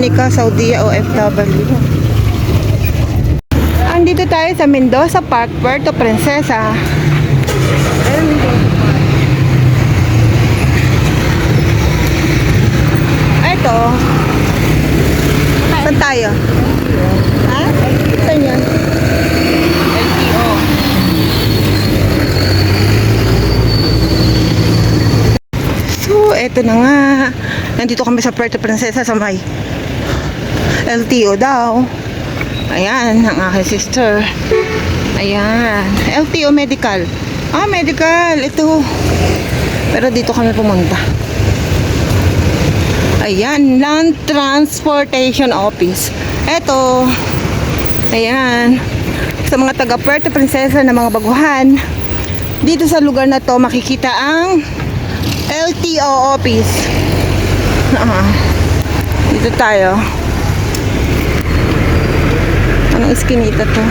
Monica, Saudi OFW. Andito tayo sa Mendoza Park, Puerto Princesa. Ito. Saan tayo? Ha? Saan yan? LTO. So, eto na nga. Nandito kami sa Puerto Princesa sa may LTO daw. Ayan, ang aking sister. Ayan. LTO Medical. Ah, medical. Ito. Pero dito kami pumunta. Ayan, Land Transportation Office. Eto. Ayan. Sa mga taga Puerto Princesa na mga baguhan, dito sa lugar na to makikita ang LTO office. Dito tayo. Anong iskinita to?